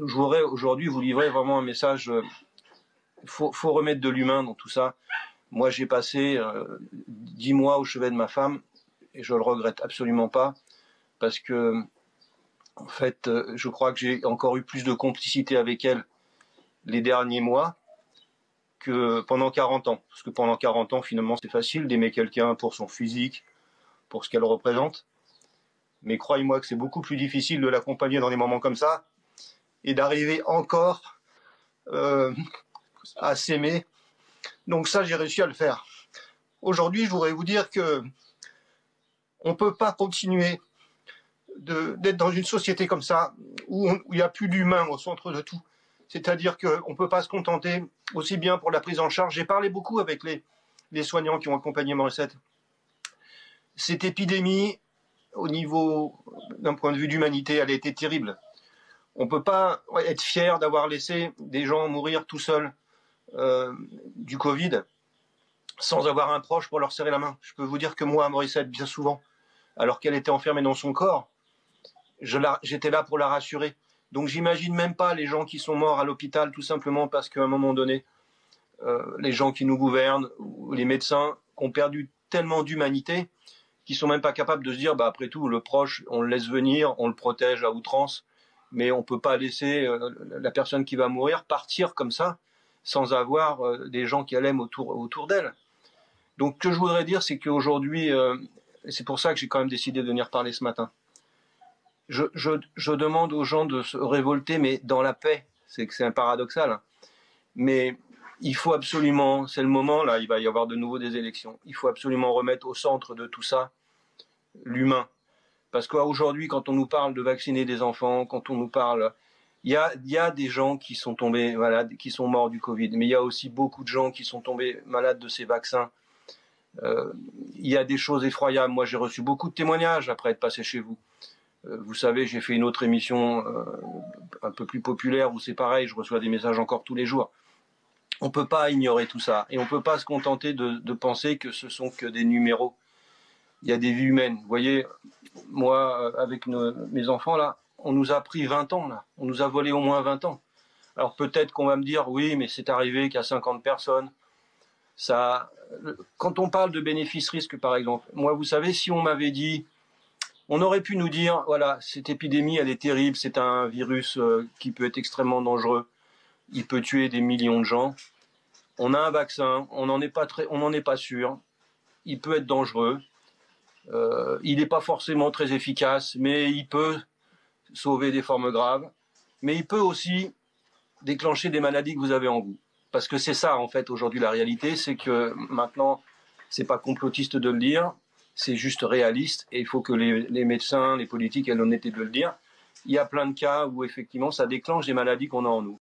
je voudrais aujourd'hui vous livrer vraiment un message. Faut remettre de l'humain dans tout ça. Moi, j'ai passé 10 mois au chevet de ma femme et je le regrette absolument pas parce que, en fait, je crois que j'ai encore eu plus de complicité avec elle les derniers mois que pendant 40 ans. Parce que pendant 40 ans, finalement, c'est facile d'aimer quelqu'un pour son physique, pour ce qu'elle représente. Mais croyez-moi que c'est beaucoup plus difficile de l'accompagner dans des moments comme ça et d'arriver encore à s'aimer. Donc ça, j'ai réussi à le faire. Aujourd'hui, je voudrais vous dire que on peut pas continuer d'être dans une société comme ça où il n'y a plus d'humain au centre de tout. C'est-à-dire qu'on ne peut pas se contenter, aussi bien pour la prise en charge. J'ai parlé beaucoup avec les soignants qui ont accompagné Morissette. Cette épidémie, au niveau d'un point de vue d'humanité, elle a été terrible. On ne peut pas être fier d'avoir laissé des gens mourir tout seuls du Covid sans avoir un proche pour leur serrer la main. Je peux vous dire que moi, Morissette, bien souvent, alors qu'elle était enfermée dans son corps, j'étais là pour la rassurer. Donc j'imagine même pas les gens qui sont morts à l'hôpital tout simplement parce qu'à un moment donné, les gens qui nous gouvernent, ou les médecins, ont perdu tellement d'humanité qu'ils sont même pas capables de se dire, bah après tout, le proche, on le laisse venir, on le protège à outrance, mais on peut pas laisser la personne qui va mourir partir comme ça, sans avoir des gens qu'elle aime autour d'elle. Donc ce que je voudrais dire, c'est qu'aujourd'hui, c'est pour ça que j'ai quand même décidé de venir parler ce matin. Je demande aux gens de se révolter, mais dans la paix. C'est un paradoxal. Hein. Mais il faut absolument, c'est le moment, là, il va y avoir de nouveau des élections. Il faut absolument remettre au centre de tout ça l'humain. Parce qu'aujourd'hui, quand on nous parle de vacciner des enfants, quand on nous parle, il y a des gens qui sont tombés malades, qui sont morts du Covid, mais il y a aussi beaucoup de gens qui sont tombés malades de ces vaccins. Il y a des choses effroyables. Moi, j'ai reçu beaucoup de témoignages après être passé chez vous. Vous savez, j'ai fait une autre émission un peu plus populaire où c'est pareil, je reçois des messages encore tous les jours. On peut pas ignorer tout ça et on peut pas se contenter de penser que ce sont que des numéros. Il y a des vies humaines. Vous voyez, moi, avec mes enfants là, on nous a pris 20 ans là, on nous a volé au moins 20 ans. Alors peut-être qu'on va me dire oui, mais c'est arrivé qu'à 50 personnes. Ça, quand on parle de bénéfice-risque par exemple, moi vous savez, si on m'avait dit on aurait pu nous dire, voilà, cette épidémie, elle est terrible, c'est un virus qui peut être extrêmement dangereux, il peut tuer des millions de gens. On a un vaccin, on n'en est pas sûr, il peut être dangereux, il n'est pas forcément très efficace, mais il peut sauver des formes graves, mais il peut aussi déclencher des maladies que vous avez en vous. Parce que c'est ça, en fait, aujourd'hui, la réalité, c'est que maintenant, c'est pas complotiste de le dire, c'est juste réaliste et il faut que les médecins, les politiques aient l'honnêteté de le dire. Il y a plein de cas où effectivement ça déclenche des maladies qu'on a en nous.